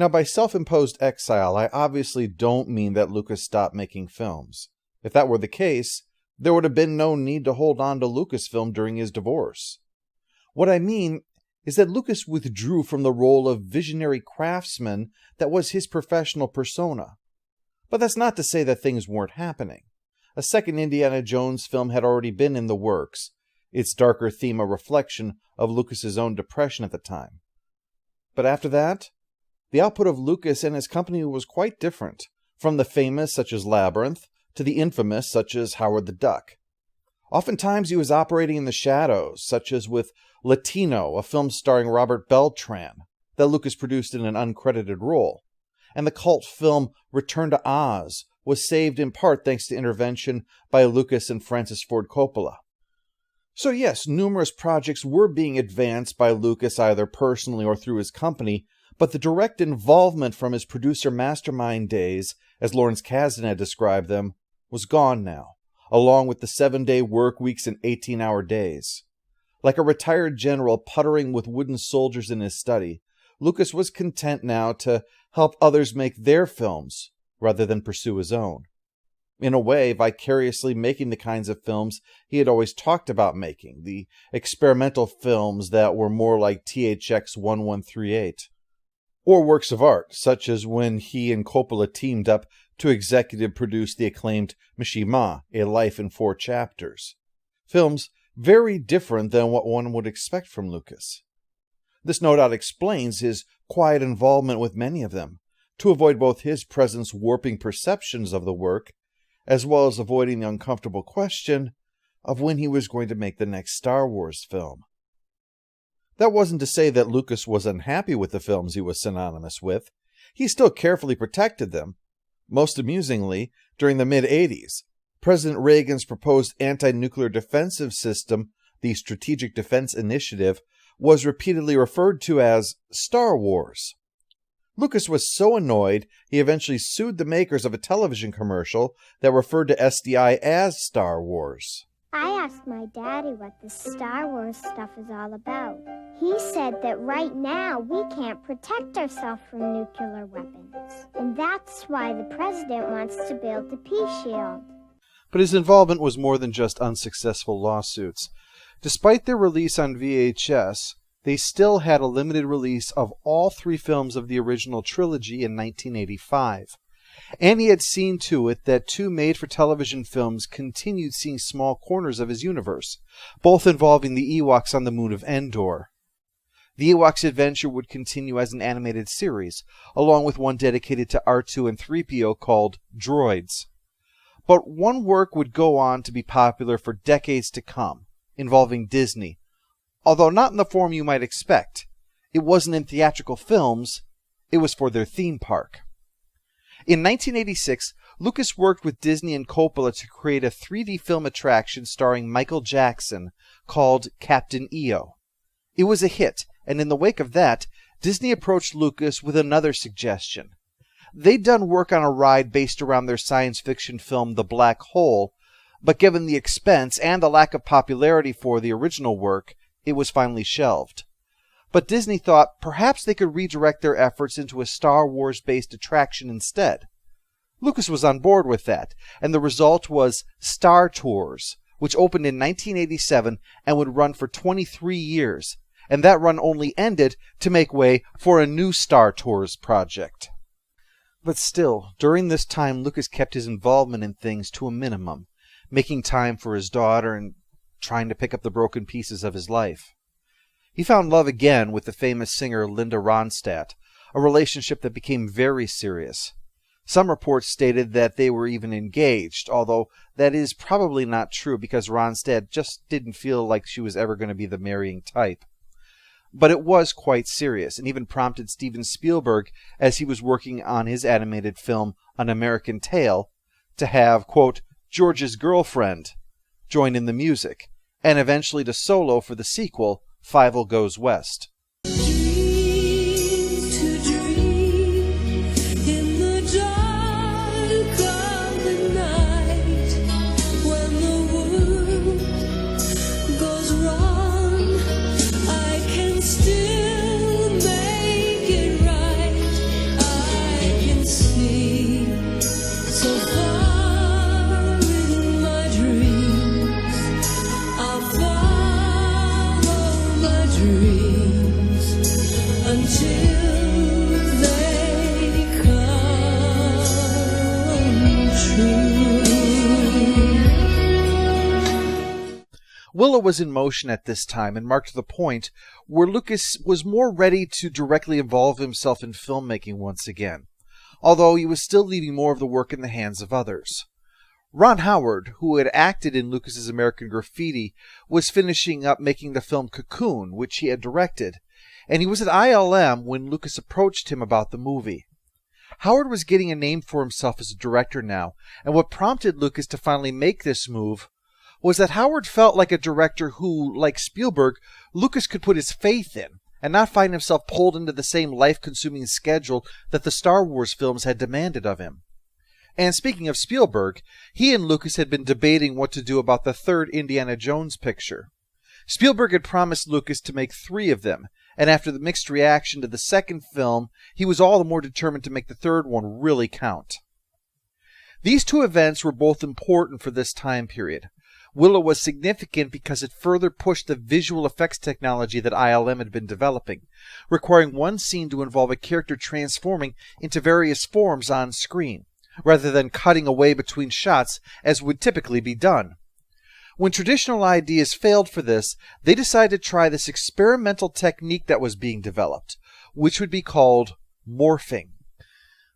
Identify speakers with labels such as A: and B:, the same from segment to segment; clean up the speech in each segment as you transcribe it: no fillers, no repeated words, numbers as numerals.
A: Now, by self-imposed exile, I obviously don't mean that Lucas stopped making films. If that were the case, there would have been no need to hold on to Lucasfilm during his divorce. What I mean is that Lucas withdrew from the role of visionary craftsman that was his professional persona. But that's not to say that things weren't happening. A second Indiana Jones film had already been in the works, its darker theme a reflection of Lucas's own depression at the time. But after that, the output of Lucas and his company was quite different, from the famous such as Labyrinth to the infamous such as Howard the Duck. Oftentimes he was operating in the shadows, such as with Latino, a film starring Robert Beltran, that Lucas produced in an uncredited role, and the cult film Return to Oz was saved in part thanks to intervention by Lucas and Francis Ford Coppola. So yes, numerous projects were being advanced by Lucas either personally or through his company, but the direct involvement from his producer mastermind days, as Lawrence Kasdan had described them, was gone now, along with the 7-day work weeks and 18-hour days. Like a retired general puttering with wooden soldiers in his study, Lucas was content now to help others make their films rather than pursue his own. In a way, vicariously making the kinds of films he had always talked about making, the experimental films that were more like THX 1138. Or works of art, such as when he and Coppola teamed up to executive produce the acclaimed Mishima, A Life in 4 Chapters. Films very different than what one would expect from Lucas. This no doubt explains his quiet involvement with many of them, to avoid both his presence warping perceptions of the work, as well as avoiding the uncomfortable question of when he was going to make the next Star Wars film. That wasn't to say that Lucas was unhappy with the films he was synonymous with. He still carefully protected them. Most amusingly, during the mid-'80s, President Reagan's proposed anti-nuclear defensive system, the Strategic Defense Initiative, was repeatedly referred to as Star Wars. Lucas was so annoyed, he eventually sued the makers of a television commercial that referred to SDI as Star Wars.
B: I asked my daddy what this Star Wars stuff is all about. He said that right now we can't protect ourselves from nuclear weapons. And that's why the president wants to build the peace shield.
A: But his involvement was more than just unsuccessful lawsuits. Despite their release on VHS, they still had a limited release of all 3 films of the original trilogy in 1985. And he had seen to it that 2 made-for-television films continued seeing small corners of his universe, both involving the Ewoks on the moon of Endor. The Ewoks' adventure would continue as an animated series, along with one dedicated to R2 and 3PO called Droids. But one work would go on to be popular for decades to come, involving Disney, although not in the form you might expect. It wasn't in theatrical films, it was for their theme park. In 1986, Lucas worked with Disney and Coppola to create a 3D film attraction starring Michael Jackson called Captain EO. It was a hit, and in the wake of that, Disney approached Lucas with another suggestion. They'd done work on a ride based around their science fiction film The Black Hole, but given the expense and the lack of popularity for the original work, it was finally shelved. But Disney thought perhaps they could redirect their efforts into a Star Wars-based attraction instead. Lucas was on board with that, and the result was Star Tours, which opened in 1987 and would run for 23 years, and that run only ended to make way for a new Star Tours project. But still, during this time, Lucas kept his involvement in things to a minimum, making time for his daughter and trying to pick up the broken pieces of his life. He found love again with the famous singer Linda Ronstadt, a relationship that became very serious. Some reports stated that they were even engaged, although that is probably not true because Ronstadt just didn't feel like she was ever going to be the marrying type. But it was quite serious, and even prompted Steven Spielberg, as he was working on his animated film An American Tail, to have, quote, George's girlfriend join in the music, and eventually to solo for the sequel, Fievel Goes West. Willow was in motion at this time and marked the point where Lucas was more ready to directly involve himself in filmmaking once again, although he was still leaving more of the work in the hands of others. Ron Howard, who had acted in Lucas's American Graffiti, was finishing up making the film Cocoon, which he had directed, and he was at ILM when Lucas approached him about the movie. Howard was getting a name for himself as a director now, and what prompted Lucas to finally make this move was that Howard felt like a director who, like Spielberg, Lucas could put his faith in, and not find himself pulled into the same life-consuming schedule that the Star Wars films had demanded of him. And speaking of Spielberg, he and Lucas had been debating what to do about the third Indiana Jones picture. Spielberg had promised Lucas to make 3 of them, and after the mixed reaction to the second film, he was all the more determined to make the third one really count. These 2 events were both important for this time period. Willow was significant because it further pushed the visual effects technology that ILM had been developing, requiring one scene to involve a character transforming into various forms on screen, rather than cutting away between shots as would typically be done. When traditional ideas failed for this, they decided to try this experimental technique that was being developed, which would be called morphing.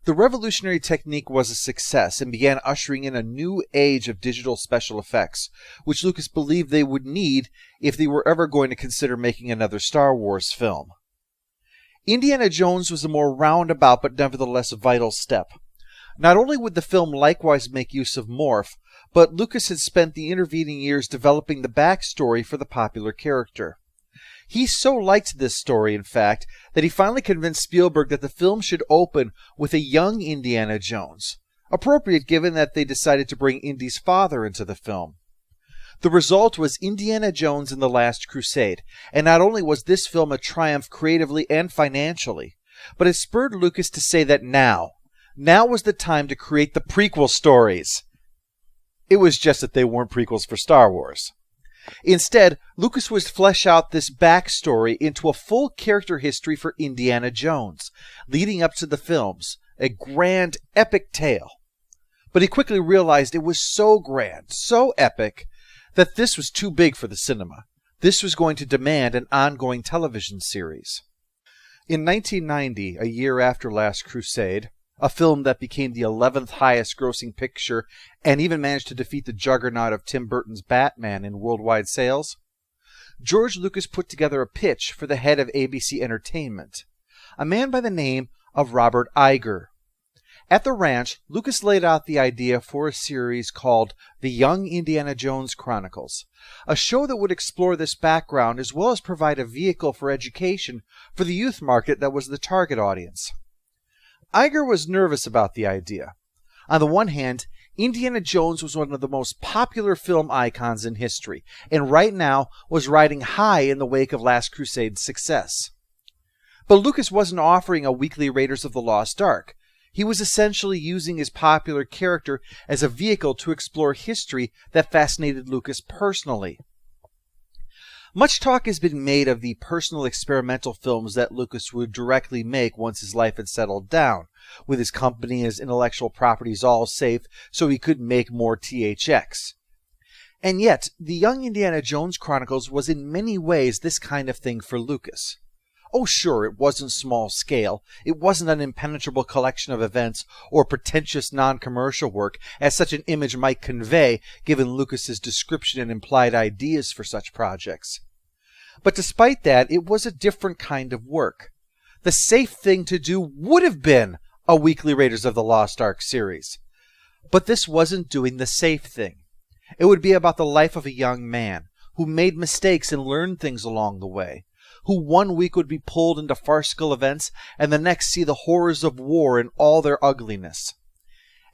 A: The revolutionary technique was a success and began ushering in a new age of digital special effects, which Lucas believed they would need if they were ever going to consider making another Star Wars film. Indiana Jones was a more roundabout but nevertheless vital step. Not only would the film likewise make use of morph, but Lucas had spent the intervening years developing the backstory for the popular character. He so liked this story, in fact, that he finally convinced Spielberg that the film should open with a young Indiana Jones, appropriate given that they decided to bring Indy's father into the film. The result was Indiana Jones and the Last Crusade, and not only was this film a triumph creatively and financially, but it spurred Lucas to say that now was the time to create the prequel stories. It was just that they weren't prequels for Star Wars. Instead, Lucas would flesh out this backstory into a full character history for Indiana Jones, leading up to the films, a grand, epic tale. But he quickly realized it was so grand, so epic, that this was too big for the cinema. This was going to demand an ongoing television series. In 1990, a year after Last Crusade, a film that became the 11th highest grossing picture and even managed to defeat the juggernaut of Tim Burton's Batman in worldwide sales, George Lucas put together a pitch for the head of ABC Entertainment, a man by the name of Robert Iger. At the ranch, Lucas laid out the idea for a series called The Young Indiana Jones Chronicles, a show that would explore this background as well as provide a vehicle for education for the youth market that was the target audience. Iger was nervous about the idea. On the one hand, Indiana Jones was one of the most popular film icons in history, and right now was riding high in the wake of Last Crusade's success. But Lucas wasn't offering a weekly Raiders of the Lost Ark. He was essentially using his popular character as a vehicle to explore history that fascinated Lucas personally. Much talk has been made of the personal experimental films that Lucas would directly make once his life had settled down, with his company and his intellectual properties all safe so he could make more THX. And yet, The Young Indiana Jones Chronicles was in many ways this kind of thing for Lucas. Oh sure, it wasn't small scale, it wasn't an impenetrable collection of events or pretentious non-commercial work, as such an image might convey given Lucas's description and implied ideas for such projects. But despite that, it was a different kind of work. The safe thing to do would have been a weekly Raiders of the Lost Ark series. But this wasn't doing the safe thing. It would be about the life of a young man who made mistakes and learned things along the way, who one week would be pulled into farcical events and the next see the horrors of war in all their ugliness.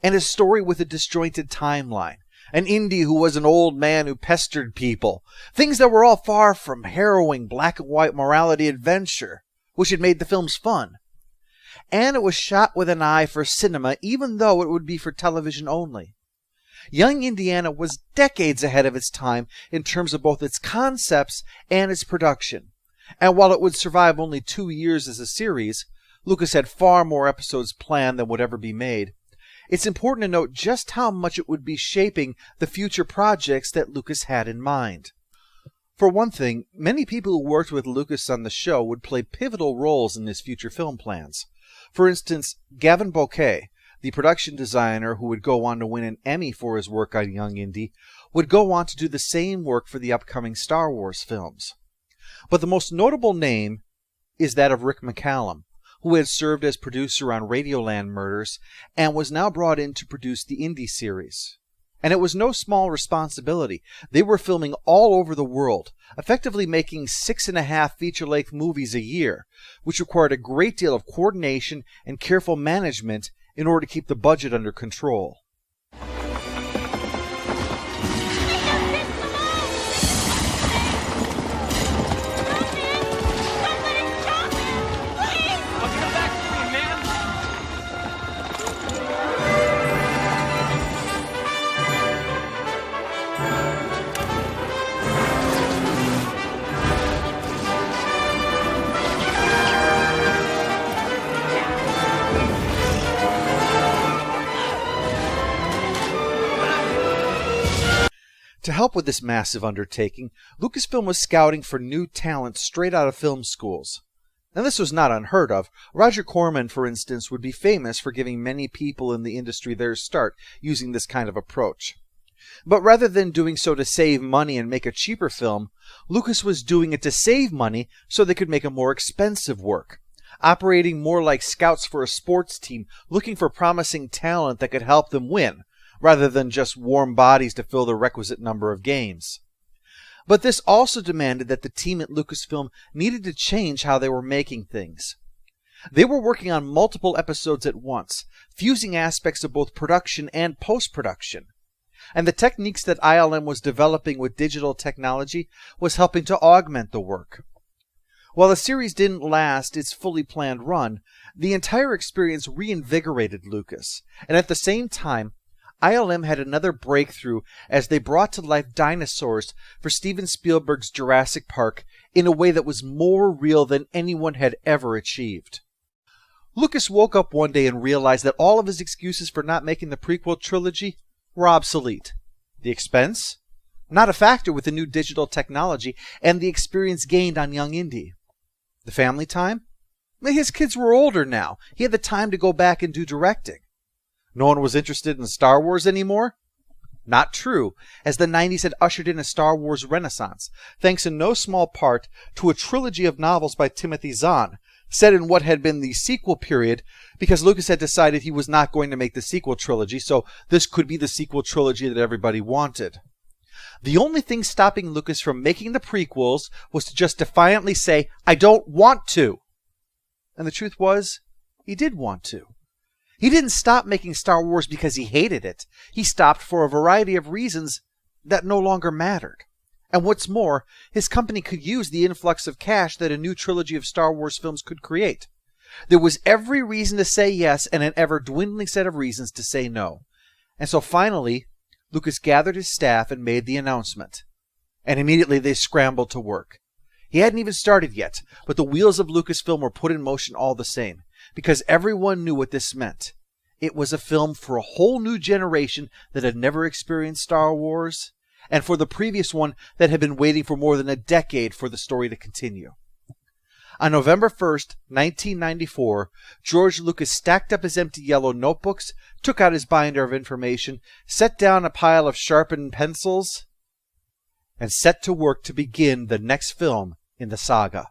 A: And a story with a disjointed timeline, an Indy who was an old man who pestered people, things that were all far from harrowing black and white morality adventure, which had made the films fun. And it was shot with an eye for cinema, even though it would be for television only. Young Indiana was decades ahead of its time in terms of both its concepts and its production. And while it would survive only 2 years as a series, Lucas had far more episodes planned than would ever be made. It's important to note just how much it would be shaping the future projects that Lucas had in mind. For one thing, many people who worked with Lucas on the show would play pivotal roles in his future film plans. For instance, Gavin Bouquet, the production designer who would go on to win an Emmy for his work on Young Indy, would go on to do the same work for the upcoming Star Wars films. But the most notable name is that of Rick McCallum, who had served as producer on Radioland Murders and was now brought in to produce the Indy series. And it was no small responsibility. They were filming all over the world, effectively making 6.5 feature-length movies a year, which required a great deal of coordination and careful management in order to keep the budget under control. To help with this massive undertaking, Lucasfilm was scouting for new talent straight out of film schools. Now, this was not unheard of. Roger Corman, for instance, would be famous for giving many people in the industry their start using this kind of approach. But rather than doing so to save money and make a cheaper film, Lucas was doing it to save money so they could make a more expensive work, operating more like scouts for a sports team, looking for promising talent that could help them win, rather than just warm bodies to fill the requisite number of games. But this also demanded that the team at Lucasfilm needed to change how they were making things. They were working on multiple episodes at once, fusing aspects of both production and post-production. And the techniques that ILM was developing with digital technology was helping to augment the work. While the series didn't last its fully planned run, the entire experience reinvigorated Lucas, and at the same time, ILM had another breakthrough as they brought to life dinosaurs for Steven Spielberg's Jurassic Park in a way that was more real than anyone had ever achieved. Lucas woke up one day and realized that all of his excuses for not making the prequel trilogy were obsolete. The expense? Not a factor with the new digital technology and the experience gained on Young Indy. The family time? His kids were older now. He had the time to go back and do directing. No one was interested in Star Wars anymore? Not true, as the 90s had ushered in a Star Wars renaissance, thanks in no small part to a trilogy of novels by Timothy Zahn, set in what had been the sequel period, because Lucas had decided he was not going to make the sequel trilogy, so this could be the sequel trilogy that everybody wanted. The only thing stopping Lucas from making the prequels was to just defiantly say, "I don't want to." And the truth was, he did want to. He didn't stop making Star Wars because he hated it. He stopped for a variety of reasons that no longer mattered. And what's more, his company could use the influx of cash that a new trilogy of Star Wars films could create. There was every reason to say yes and an ever-dwindling set of reasons to say no. And so finally, Lucas gathered his staff and made the announcement. And immediately they scrambled to work. He hadn't even started yet, but the wheels of Lucasfilm were put in motion all the same, because everyone knew what this meant. It was a film for a whole new generation that had never experienced Star Wars, and for the previous one that had been waiting for more than a decade for the story to continue. On November 1st, 1994, George Lucas stacked up his empty yellow notebooks, took out his binder of information, set down a pile of sharpened pencils, and set to work to begin the next film in the saga.